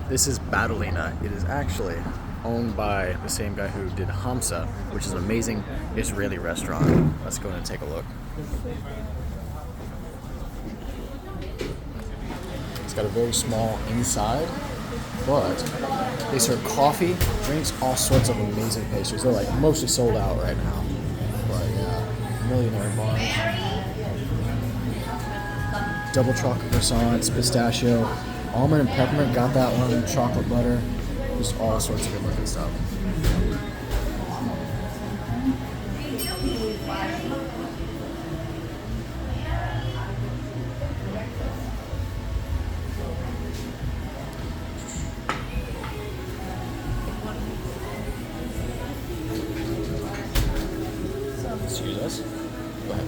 This is Badolina. It is actually owned by the same guy who did Hamsa, which is an amazing Israeli restaurant. Let's go in and take a look. It's got a very small inside, but they serve coffee, drinks, all sorts of amazing pastries. They're like mostly sold out right now. But yeah, millionaire bars. Double chocolate croissants, pistachio, almond and peppermint, got that one, chocolate butter, just all sorts of good looking stuff. Excuse us. Go ahead.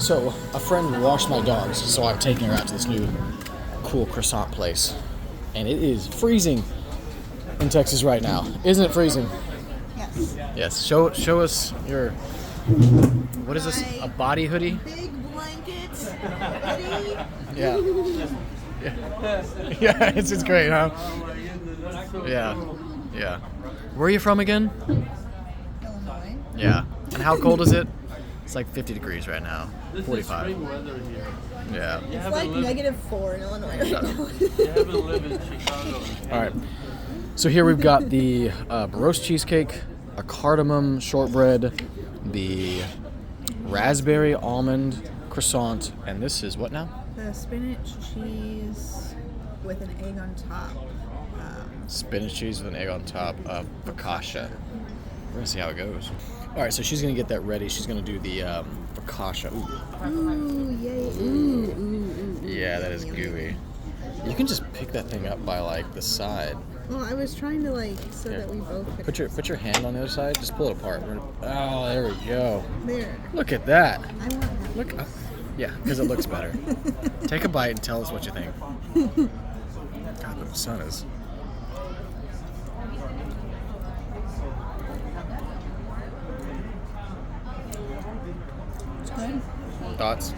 So, a friend washed my dogs, so I'm taking her out to this new cool croissant place. And it is freezing in Texas right now. Isn't it freezing? Yes. Yes. Show us your, what is this? A body hoodie? Big blanket hoodie. Yeah. Yeah, it's great, huh? Yeah. Yeah. Where are you from again? Illinois. Yeah. And how cold is it? It's like 50 degrees right now. 45. Yeah. It's like -4 in Illinois right now. You haven't lived in Chicago. All right. So here we've got the roast cheesecake, a cardamom shortbread, the raspberry almond croissant, and this is what now? The spinach cheese with an egg on top. Spinach cheese with an egg on top of focaccia. We're gonna see how it goes. All right, so she's gonna get that ready. She's gonna do the focaccia. Ooh. Ooh, yay. Ooh. Yeah, that is gooey. You can just pick that thing up by like the side. Well, I was trying to so Here. that we both could. Put your hand on the other side. Just pull it apart. Oh, there we go. There. Look at that. I want that. Look. Yeah, because it looks better. Take a bite and tell us what you think. God, the sun is. It's good. Thoughts?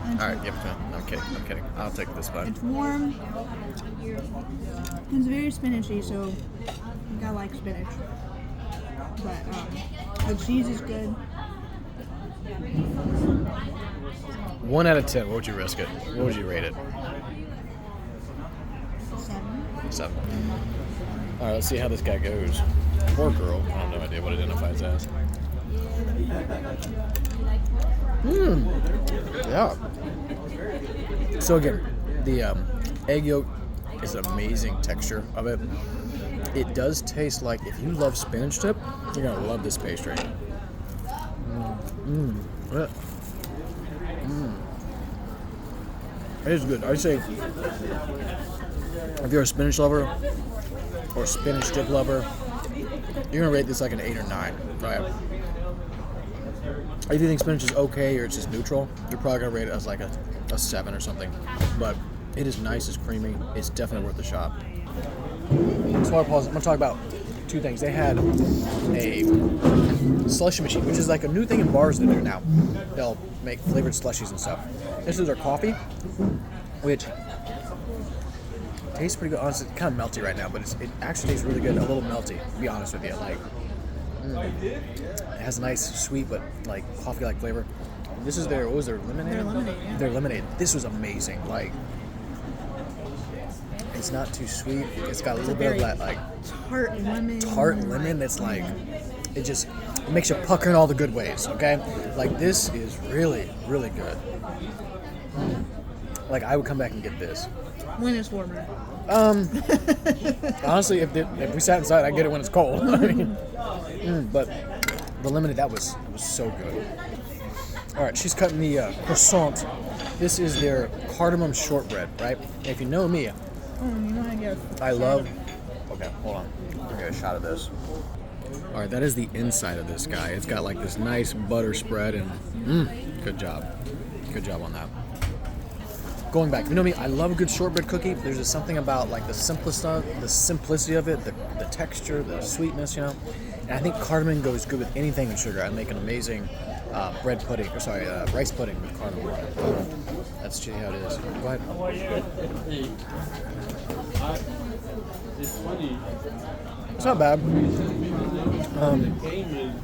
All right. Yep. No, I'm kidding. I'm kidding. I'll take this bite. It's warm. It's very spinachy, so I think I like spinach. But the cheese is good. 1 out of 10. What would you risk it? What would you rate it? 7. All right. Let's see how this guy goes. Poor girl. I have no idea what it identifies as. Yeah. So again, the egg yolk is an amazing texture of it. It does taste like, if you love spinach dip, you're gonna love this pastry. It is good. I'd say if you're a spinach lover or spinach dip lover, you're gonna rate this like an 8 or 9, right? If you think spinach is okay or it's just neutral, you're probably gonna rate it as like a 7 or something. But it is nice, it's creamy, it's definitely worth the shot. So I'm gonna talk about 2 things. They had a slushy machine, which is like a new thing in bars they do now. They'll make flavored slushies and stuff. This is their coffee, which tastes pretty good. Honestly, it's kind of melty right now, but it actually tastes really good. A little melty, to be honest with you. Like, it has a nice sweet but like coffee-like flavor. This is their, what was their lemonade? Their lemonade, yeah. Their lemonade. This was amazing. Like, it's not too sweet. It's got a little bit of that like Tart lemon. That's like, it makes you pucker in all the good ways. Okay, like this is really, really good. Like I would come back and get this. When it's warmer. Honestly, if we sat inside, I'd get it when it's cold. I mean, but the lemonade, that was so good. All right, she's cutting the croissant. This is their cardamom shortbread, right? And if you know me, I love. Okay, hold on. I'll get a shot of this. All right, that is the inside of this guy. It's got like this nice butter spread, and good job on that. Going back, you know me, I love a good shortbread cookie. There's just something about like the simplicity of it, the texture, the sweetness, you know. And I think cardamom goes good with anything with sugar. I make an amazing rice pudding with cardamom. Let's see how it is. Go ahead. It's funny. It's not bad. Game is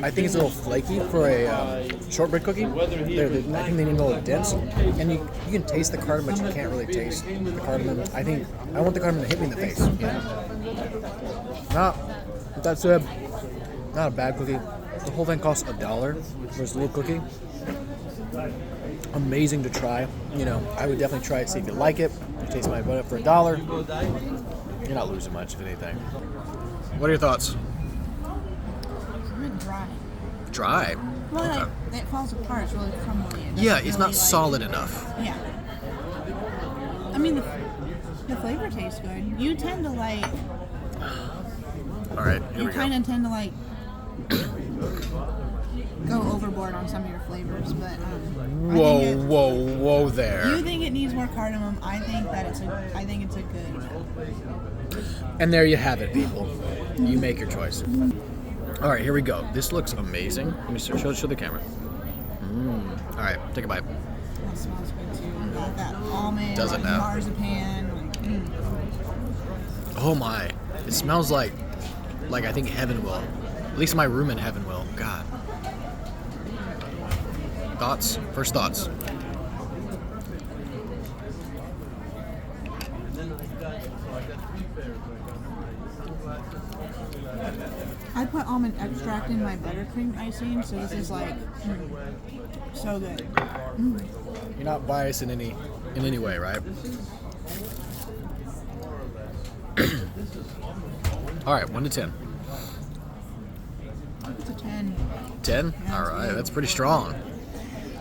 I think it's a little flaky for a shortbread cookie. I think they need a little dense, and you can taste the cardamom, but you can't really taste the cardamom. I want the cardamom to hit me in the face. You know? That said, not a bad cookie. The whole thing costs $1 for this little cookie. Amazing to try. You know, I would definitely try it, see if you like it. You taste my butter for $1. You're not losing much, if anything. What are your thoughts? Dry. Dry. Well, Okay. like, it falls apart. It's really crumbly. Yeah, it's not solid enough. Yeah. I mean, the flavor tastes good. You tend to like. All right, here You we go. kind of tend to like go overboard on some of your flavors, but Whoa there. You think it needs more cardamom? I think it's a good. And there you have it, people. You make your choice. All right, here we go. This looks amazing. Let me show the camera. All right, take a bite. That smells good too. Like that almond, Does it like now? marzipan. Oh my! It smells like I think heaven will. At least my room in heaven will. God. Thoughts? First thoughts. I put almond extract in my buttercream icing, so this is like so good. You're not biased in any way, right? All right, 1 to 10. It's a 10. 10? Yeah, All it's right, good. that's pretty strong.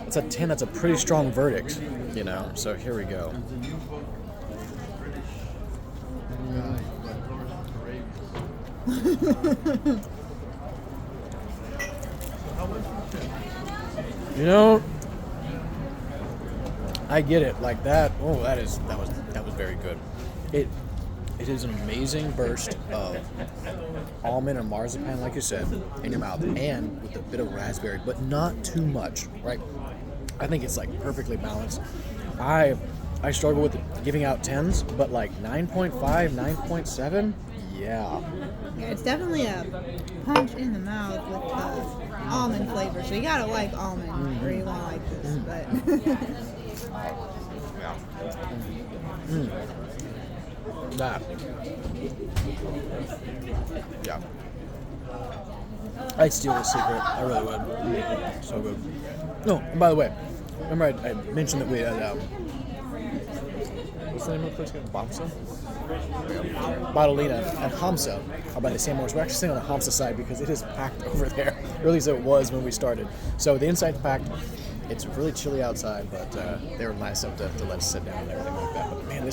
It's a 10. That's a pretty strong verdict, you know. So here we go. You know, I get it. Like that. Oh, that was very good. It is an amazing burst of almond or marzipan, like you said, in your mouth, and with a bit of raspberry, but not too much, right? I think it's like perfectly balanced. I struggle with giving out 10s, but like 9.5, 9.7, yeah. Yeah, it's definitely a punch in the mouth with the almond flavor. So you gotta like almond, or you won't like this. But That. Yeah. I'd steal the secret. I really would. So good. No, and by the way, remember I mentioned that we had, what's the name of the place again? Bomsa? Badolina and Hamsa are by the same owners. We're actually sitting on the Hamsa side because it is packed over there. Or at least it was when we started. So the inside's packed. It's really chilly outside, but they were nice enough to let us sit down and everything like that. But man,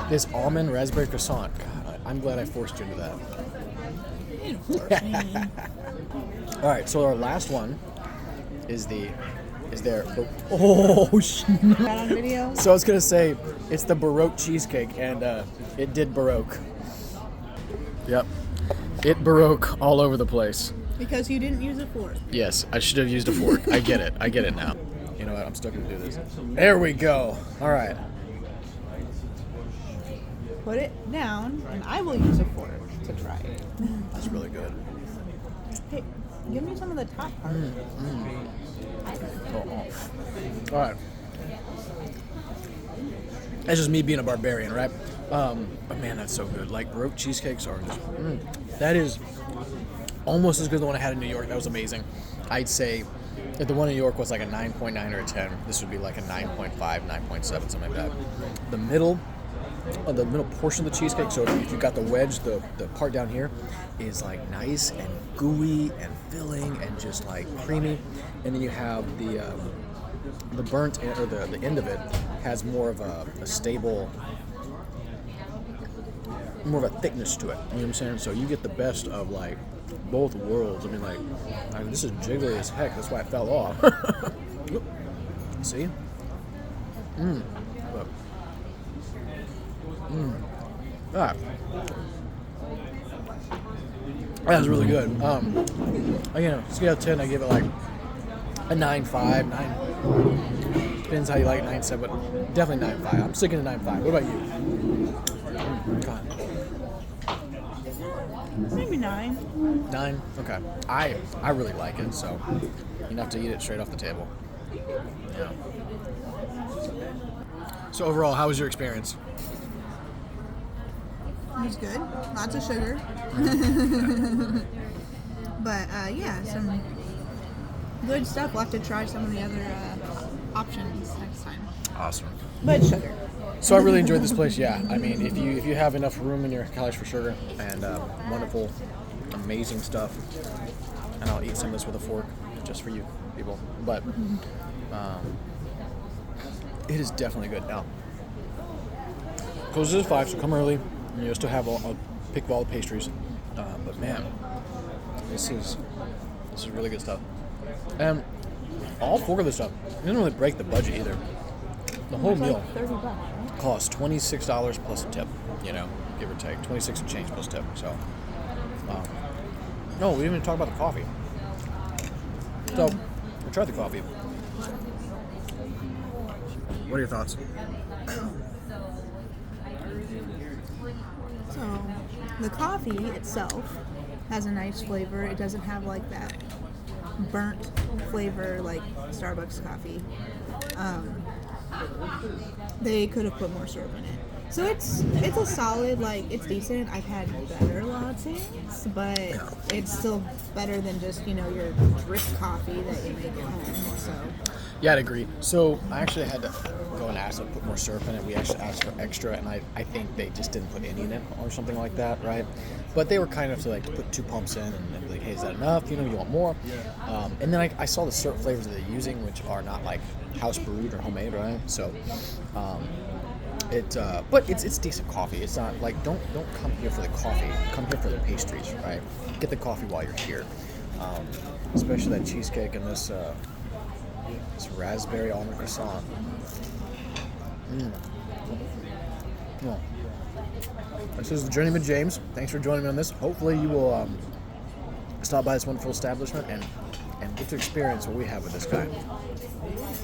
this almond raspberry croissant. God, I'm glad I forced you into that. All right, so our last one is their. Oh shit! that on video. So I was gonna say it's the Baroque cheesecake, and it did Baroque. Yep, it Baroque all over the place. Because you didn't use a fork. Yes, I should have used a fork. I get it. I get it now. You know what? I'm still gonna do this. There we go. All right. Put it down, and I will use a fork to try it. That's really good. Hey, give me some of the top part. Oh. All right. That's just me being a barbarian, right? But man, that's so good. Like Baroque cheesecakes are just. That is almost as good as the one I had in New York. That was amazing. I'd say if the one in New York was like a 9.9 or a 10, this would be like a 9.5, 9.7, something like that. The middle portion of the cheesecake, so if you've got the wedge, the part down here is like nice and gooey and filling and just like creamy, and then you have the burnt or the end of it has more of a stable, more of a thickness to it. You know what I'm saying? So you get the best of like both worlds. I mean, this is jiggly as heck. That's why it fell off. See? Look. Ah. That was really good. Again, scale of 10, I give it like a 9.5, 9. Depends how you like 9.7, but definitely 9.5. I'm sticking to 9.5. What about you? God. Maybe 9. 9? Okay. I really like it, so you have to eat it straight off the table. Yeah. So overall, how was your experience? It was good. Lots of sugar. But yeah, some good stuff. We'll have to try some of the other options next time. Awesome. But sugar. So I really enjoyed this place. Yeah, I mean, if you have enough room in your couch for sugar and wonderful, amazing stuff, and I'll eat some of this with a fork just for you people. But it is definitely good. Now, closes at 5, so come early. And you'll still have a pick of all the pastries. But man, this is really good stuff. And all 4 of this stuff, it doesn't really break the budget either. The whole meal $30. costs $26 plus a tip, give or take. 26 and change plus tip. So, no, we didn't even talk about the coffee. So, we tried the coffee. What are your thoughts? So, the coffee itself has a nice flavor. It doesn't have like that burnt flavor like Starbucks coffee. They could have put more syrup in it. So it's a solid, it's decent. I've had better lattes, but it's still better than just, your drip coffee that you make at home. So Yeah, I'd agree. So I actually had to go and ask them to put more syrup in it. We actually asked for extra, and I think they just didn't put any in it or something like that, right? But they were kind enough to put 2 pumps in and be like, hey, is that enough? You want more? And then I saw the syrup flavors that they're using, which are not house brewed or homemade, right? So but it's decent coffee. It's not don't come here for the coffee. Come here for the pastries, right? Get the coffee while you're here. Especially that cheesecake and this raspberry almond croissant. Well, this is the Journey with James. Thanks for joining me on this. Hopefully you will stop by this wonderful establishment and get to experience what we have with this guy.